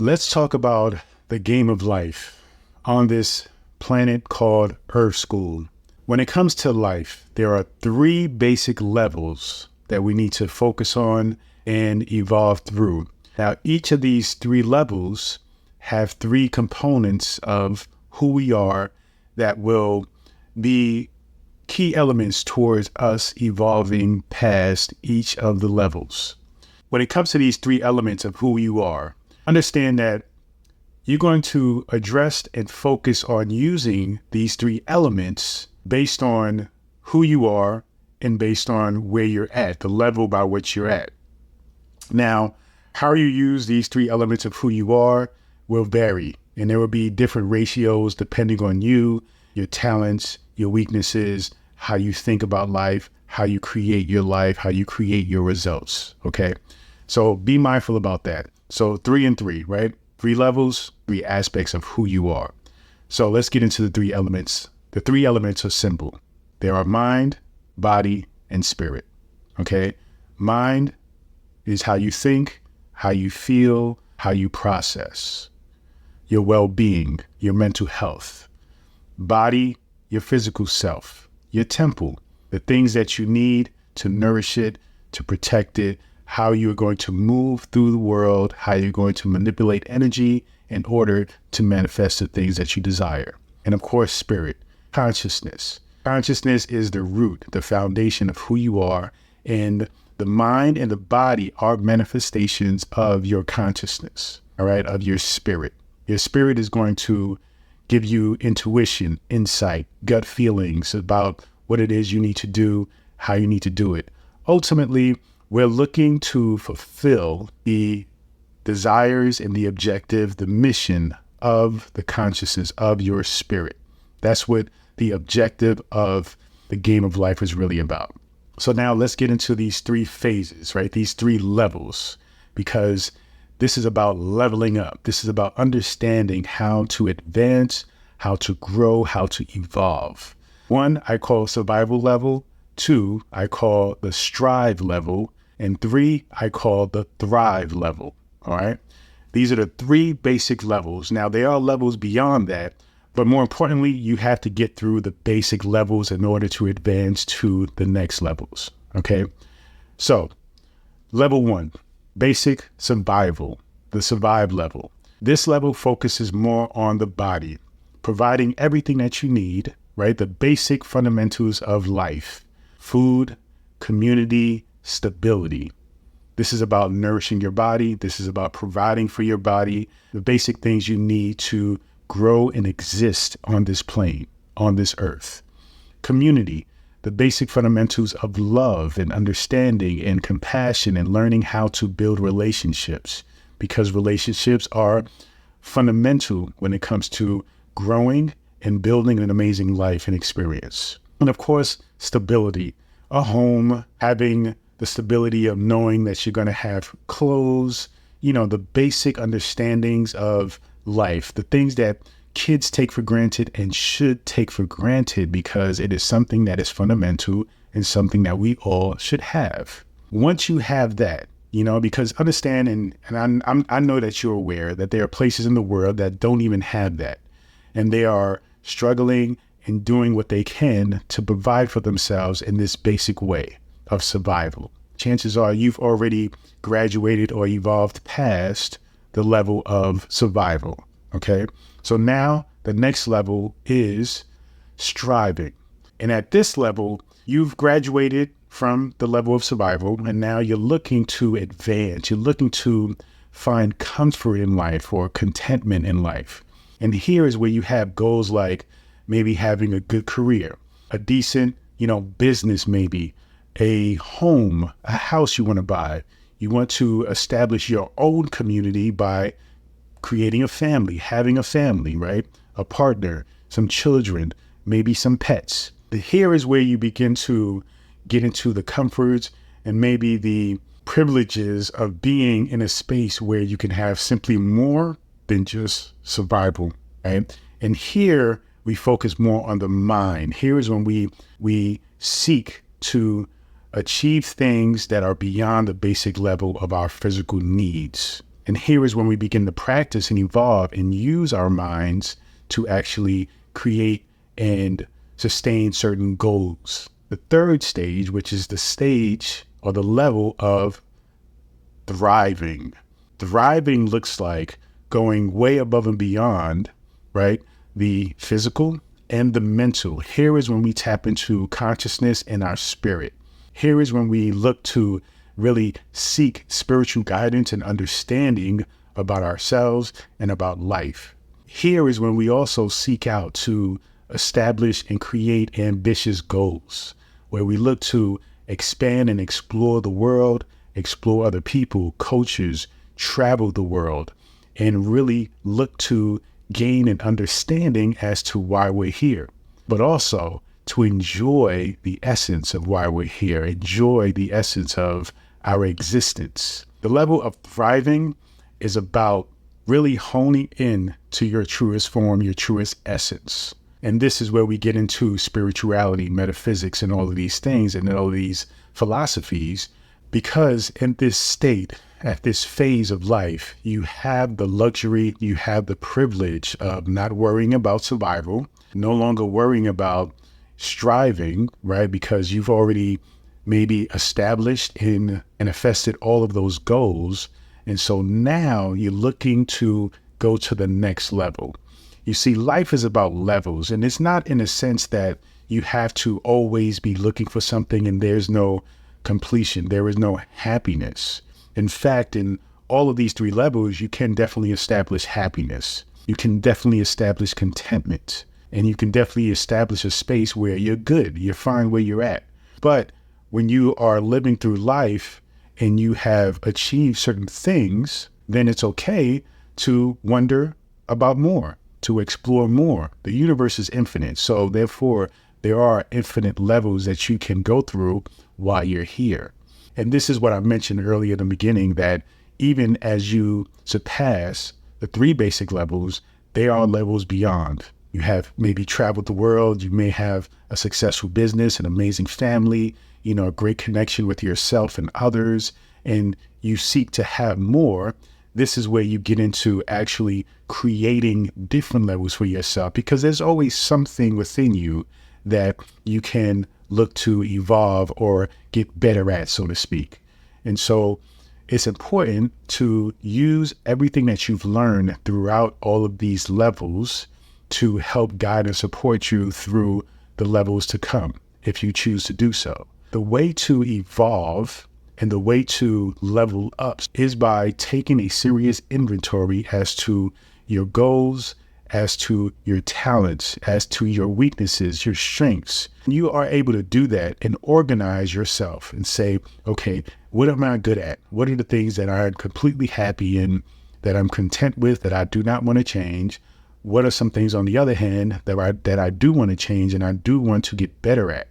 Let's talk about the game of life on this planet called Earth School. When it comes to life, there are three basic levels that we need to focus on and evolve through. Now, each of these three levels have three components of who we are that will be key elements towards us evolving past each of the levels. When it comes to these three elements of who you are, understand that you're going to address and focus on using these three elements based on who you are and based on where you're at, the level by which you're at. Now, how you use these three elements of who you are will vary, and there will be different ratios depending on you, your talents, your weaknesses, how you think about life, how you create your life, how you create your results, okay? So be mindful about that. So 3 and 3, right? 3 levels, 3 aspects of who you are. So let's get into the 3 elements. The 3 elements are simple. There are mind, body, and spirit, okay? Mind is how you think, how you feel, how you process, your well-being, your mental health. Body, your physical self, your temple, the things that you need to nourish it, to protect it, how you're going to move through the world, how you're going to manipulate energy in order to manifest the things that you desire. And of course, spirit, consciousness. Consciousness is the root, the foundation of who you are, and the mind and the body are manifestations of your consciousness, all right, of your spirit. Your spirit is going to give you intuition, insight, gut feelings about what it is you need to do, how you need to do it. Ultimately, we're looking to fulfill the desires and the objective, the mission of the consciousness of your spirit. That's what the objective of the game of life is really about. So now let's get into these 3 phases, right? These 3 levels, because this is about leveling up. This is about understanding how to advance, how to grow, how to evolve. 1, I call survival level. 2, I call the strive level. And 3, I call the thrive level. All right. These are the 3 basic levels. Now, there are levels beyond that, but more importantly, you have to get through the basic levels in order to advance to the next levels. Okay. So level 1, basic survival, the survive level. This level focuses more on the body, providing everything that you need, right? The basic fundamentals of life, food, community, stability. This is about nourishing your body. This is about providing for your body, the basic things you need to grow and exist on this plane, on this earth. Community, the basic fundamentals of love and understanding and compassion and learning how to build relationships, because relationships are fundamental when it comes to growing and building an amazing life and experience. And of course, stability, a home, having the stability of knowing that you're going to have clothes, the basic understandings of life, the things that kids take for granted and should take for granted because it is something that is fundamental and something that we all should have. Once you have that, because understand, and I know that you're aware that there are places in the world that don't even have that. And they are struggling and doing what they can to provide for themselves in this basic way of survival. Chances are you've already graduated or evolved past the level of survival, okay? So now the next level is striving. And at this level, you've graduated from the level of survival, and now you're looking to advance. You're looking to find comfort in life or contentment in life. And here is where you have goals like maybe having a good career, a decent, business maybe, a home, a house you want to buy. You want to establish your own community by creating a family, having a family, right? A partner, some children, maybe some pets. Here is where you begin to get into the comforts and maybe the privileges of being in a space where you can have simply more than just survival, right? And here we focus more on the mind. Here is when we seek to achieve things that are beyond the basic level of our physical needs. And here is when we begin to practice and evolve and use our minds to actually create and sustain certain goals. The third stage, which is the stage or the level of thriving. Thriving looks like going way above and beyond, right? The physical and the mental. Here is when we tap into consciousness and our spirit. Here is when we look to really seek spiritual guidance and understanding about ourselves and about life. Here is when we also seek out to establish and create ambitious goals, where we look to expand and explore the world, explore other people, cultures, travel the world, and really look to gain an understanding as to why we're here, but also to enjoy the essence of why we're here, enjoy the essence of our existence. The level of thriving is about really honing in to your truest form, your truest essence. And this is where we get into spirituality, metaphysics, and all of these things and all of these philosophies, because in this state, at this phase of life, you have the luxury, you have the privilege of not worrying about survival, no longer worrying about striving, right? Because you've already maybe established and manifested all of those goals. And so now you're looking to go to the next level. You see, life is about levels, and it's not in a sense that you have to always be looking for something and there's no completion. There is no happiness. In fact, in all of these three levels, you can definitely establish happiness. You can definitely establish contentment, and you can definitely establish a space where you're good. You're fine where you're at. But when you are living through life and you have achieved certain things, then it's okay to wonder about more, to explore more. The universe is infinite. So therefore, there are infinite levels that you can go through while you're here. And this is what I mentioned earlier in the beginning, that even as you surpass the three basic levels, there are levels beyond. You have maybe traveled the world. You may have a successful business, an amazing family, a great connection with yourself and others, and you seek to have more. This is where you get into actually creating different levels for yourself, because there's always something within you that you can look to evolve or get better at, so to speak. And so it's important to use everything that you've learned throughout all of these levels to help guide and support you through the levels to come, if you choose to do so. The way to evolve and the way to level up is by taking a serious inventory as to your goals, as to your talents, as to your weaknesses, your strengths. You are able to do that and organize yourself and say, okay, what am I good at? What are the things that I'm completely happy in, that I'm content with, that I do not want to change? What are some things, on the other hand, that I do want to change and I do want to get better at?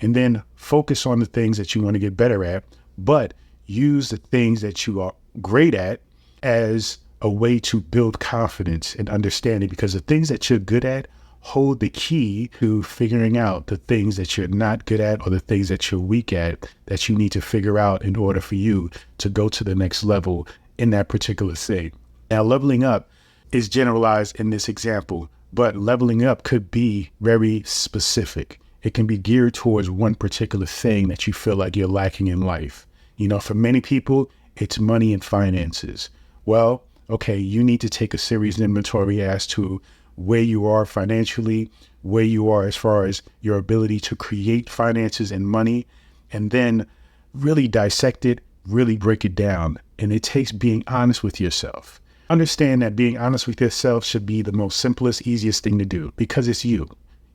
And then focus on the things that you want to get better at, but use the things that you are great at as a way to build confidence and understanding, because the things that you're good at hold the key to figuring out the things that you're not good at or the things that you're weak at that you need to figure out in order for you to go to the next level in that particular thing. Now, leveling up is generalized in this example, but leveling up could be very specific. It can be geared towards one particular thing that you feel like you're lacking in life. For many people, it's money and finances. Well, okay, you need to take a serious inventory as to where you are financially, where you are as far as your ability to create finances and money, and then really dissect it, really break it down. And it takes being honest with yourself. Understand that being honest with yourself should be the most simplest, easiest thing to do, because it's you.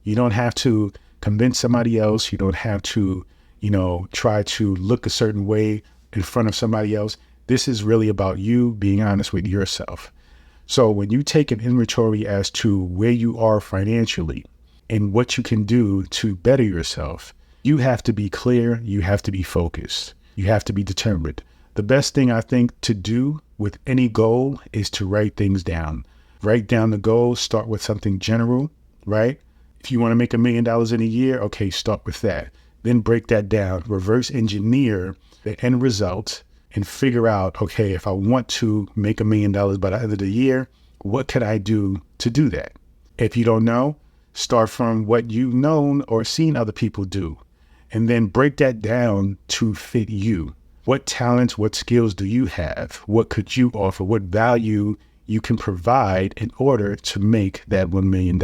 You don't have to convince somebody else. You don't have to, try to look a certain way in front of somebody else. This is really about you being honest with yourself. So when you take an inventory as to where you are financially and what you can do to better yourself, you have to be clear. You have to be focused. You have to be determined. The best thing I think to do with any goal is to write things down. Write down the goal. Start with something general, right? If you want to make $1 million in a year, okay, start with that. Then break that down. Reverse engineer the end result and figure out, okay, if I want to make $1 million by the end of the year, what could I do to do that? If you don't know, start from what you've known or seen other people do, and then break that down to fit you. What talents, what skills do you have? What could you offer? What value you can provide in order to make that $1 million?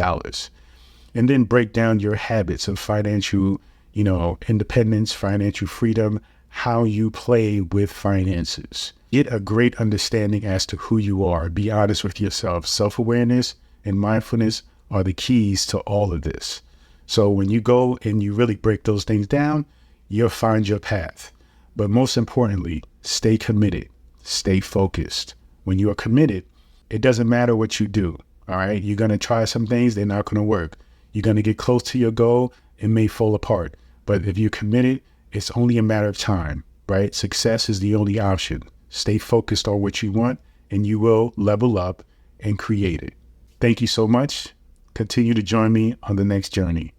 And then break down your habits of financial, independence, financial freedom, how you play with finances. Get a great understanding as to who you are. Be honest with yourself. Self-awareness and mindfulness are the keys to all of this. So when you go and you really break those things down, you'll find your path. But most importantly, stay committed, stay focused. When you are committed, it doesn't matter what you do. All right. You're going to try some things. They're not going to work. You're going to get close to your goal. It may fall apart. But if you're committed, it's only a matter of time, right? Success is the only option. Stay focused on what you want and you will level up and create it. Thank you so much. Continue to join me on the next journey.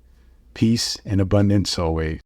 Peace and abundance always.